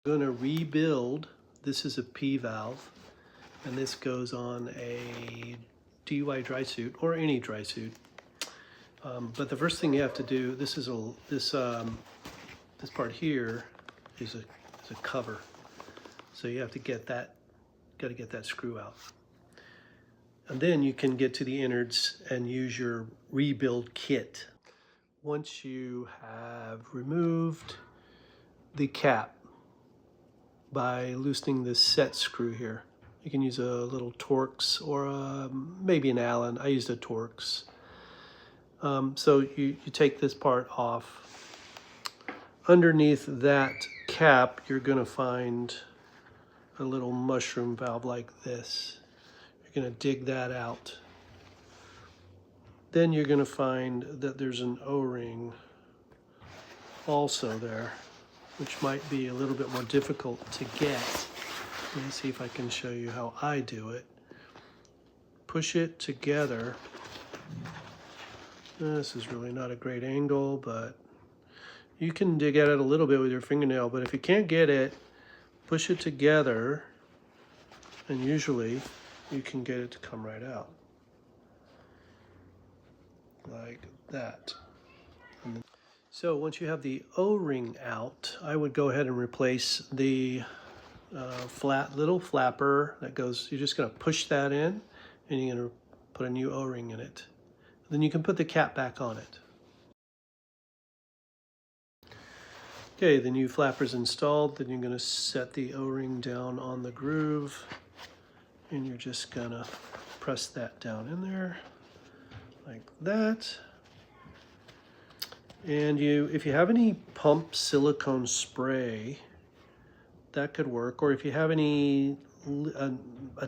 I'm going to rebuild. This is a P-valve, and this goes on a DY dry suit or any dry suit. But the first thing you have to do, this part here is a cover, so you have to get that. Got to get that screw out, and then you can get to the innards and use your rebuild kit. Once you have removed the cap by loosening this set screw here, you can use a little Torx or maybe an Allen. I used a Torx. So you take this part off. Underneath that cap, you're going to find a little mushroom valve like this. You're going to dig that out. Then you're going to find that there's an O-ring also there, which might be a little bit more difficult to get. Let me see if I can show you how I do it. Push it together. This is really not a great angle, but you can dig at it a little bit with your fingernail, but if you can't get it, push it together, and usually you can get it to come right out. Like that. So once you have the O-ring out, I would go ahead and replace the flat little flapper that goes, you're just going to push that in, and you're going to put a new O-ring in it. Then you can put the cap back on it. Okay, the new flapper's installed. Then you're going to set the O-ring down on the groove, and you're just going to press that down in there like that. And if you have any pump silicone spray, that could work. Or if you have a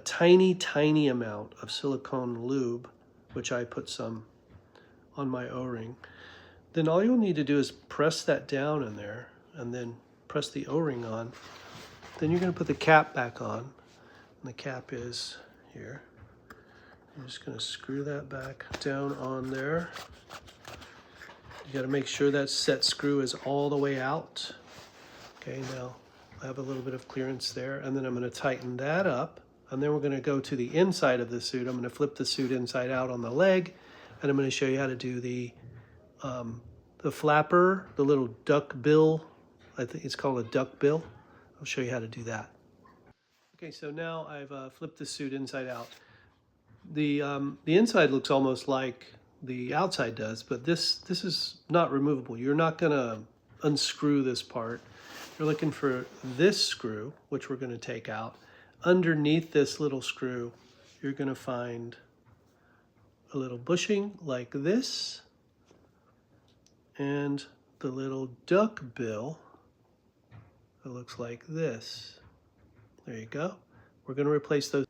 tiny amount of silicone lube, which I put some on my O-ring, then all you'll need to do is press that down in there and then press the O-ring on. Then you're going to put the cap back on, and the cap is here. I'm just going to screw that back down on there. You got to make sure that set screw is all the way out. Okay, now I have a little bit of clearance there, and then I'm going to tighten that up, and then we're going to go to the inside of the suit. I'm going to flip the suit inside out on the leg, and I'm going to show you how to do the flapper, the little duck bill. I think it's called a duck bill. I'll show you how to do that. Okay, so now I've flipped the suit inside out. The inside looks almost like the outside does, but this is not removable. You're not going to unscrew this part. You're looking for this screw, which we're going to take out. Underneath this little screw, you're going to find a little bushing like this, and the little duck bill that looks like this. There you go. We're going to replace those.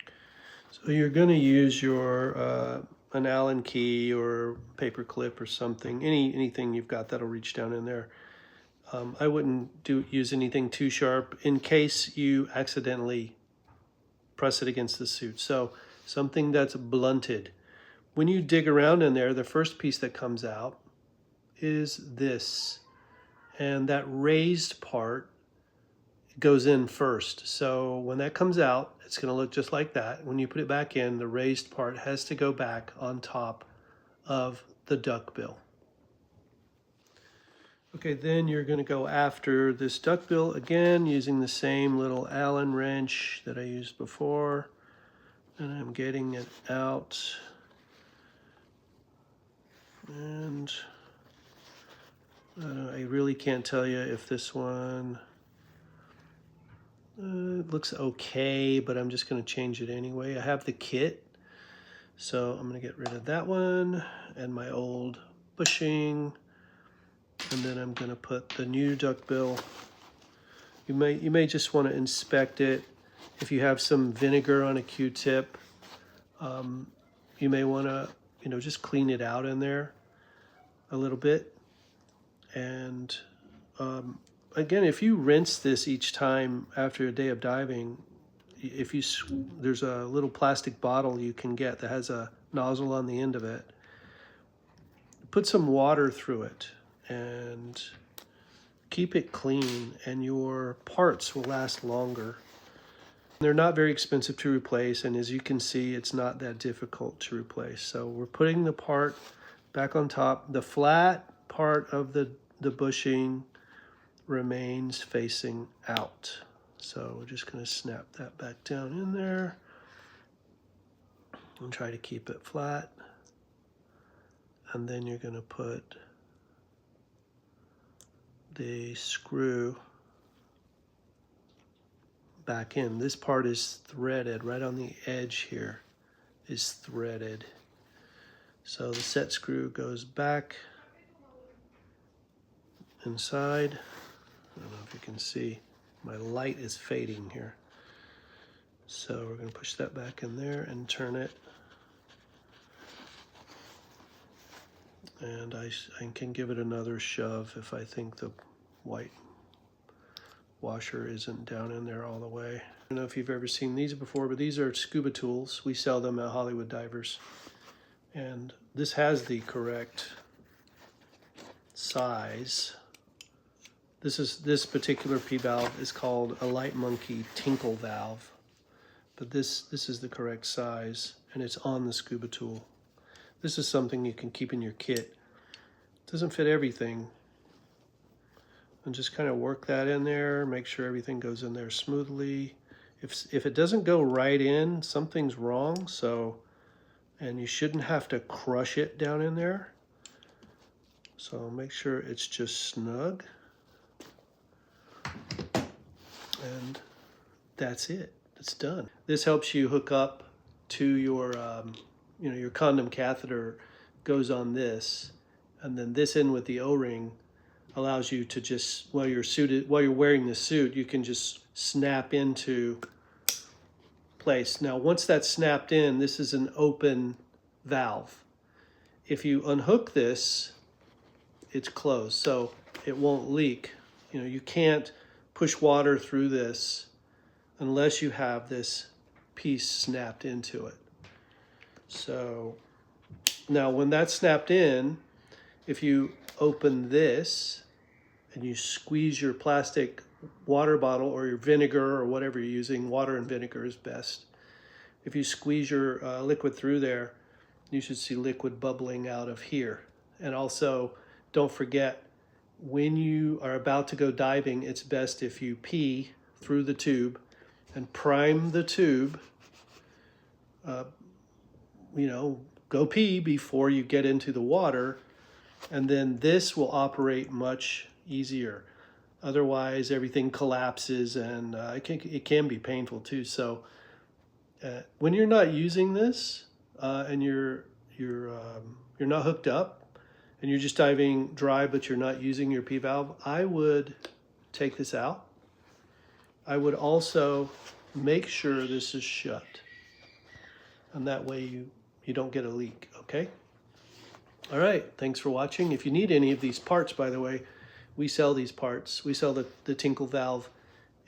So you're going to use your an Allen key or paper clip or something, anything you've got that'll reach down in there. I wouldn't use anything too sharp in case you accidentally press it against the suit. So something that's blunted. When you dig around in there, the first piece that comes out is this, and that raised part goes in first. So when that comes out, it's going to look just like that. When you put it back in, the raised part has to go back on top of the duck bill. Okay, then you're going to go after this duck bill again using the same little Allen wrench that I used before, and I'm getting it out. And I really can't tell you if this one it looks okay, but I'm just going to change it anyway. I have the kit, so I'm going to get rid of that one and my old bushing, and then I'm going to put the new duck bill. You may just want to inspect it. If you have some vinegar on a Q-tip, you may want to just clean it out in there a little bit. And again, if you rinse this each time after a day of diving, there's a little plastic bottle you can get that has a nozzle on the end of it. Put some water through it and keep it clean and your parts will last longer. They're not very expensive to replace, and as you can see, it's not that difficult to replace. So we're putting the part back on top. The flat part of the bushing remains facing out. So we're just going to snap that back down in there and try to keep it flat. And then you're going to put the screw back in. This part is threaded right on the edge here, is threaded. So the set screw goes back inside. I don't know if you can see, my light is fading here. So we're going to push that back in there and turn it. And I can give it another shove if I think the white washer isn't down in there all the way. I don't know if you've ever seen these before, but these are scuba tools. We sell them at Hollywood Divers. And this has the correct size. This particular P-valve is called a Light Monkey Tinkle Valve. But this is the correct size, and it's on the scuba tool. This is something you can keep in your kit. It doesn't fit everything. And just kind of work that in there, make sure everything goes in there smoothly. If it doesn't go right in, something's wrong. And you shouldn't have to crush it down in there. So make sure it's just snug. And that's it. It's done. This helps you hook up to your, your condom catheter goes on this, and then this in with the O-ring allows you to just, while you're wearing the suit, you can just snap into place. Now, once that's snapped in, this is an open valve. If you unhook this, it's closed, so it won't leak. You can't push water through this unless you have this piece snapped into it. So now when that's snapped in, if you open this and you squeeze your plastic water bottle or your vinegar or whatever you're using, water and vinegar is best. If you squeeze your liquid through there, you should see liquid bubbling out of here. And also, don't forget, when you are about to go diving, it's best if you pee through the tube and prime the tube. Go pee before you get into the water, and then this will operate much easier. Otherwise, everything collapses, and it can be painful too. So when you're not using this and you're not hooked up and you're just diving dry, but you're not using your P-valve, I would take this out. I would also make sure this is shut, and that way you don't get a leak, okay? All right, thanks for watching. If you need any of these parts, by the way, we sell these parts. We sell the Tinkle Valve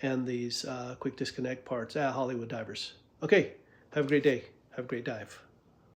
and these quick disconnect parts at Hollywood Divers. Okay, have a great day. Have a great dive.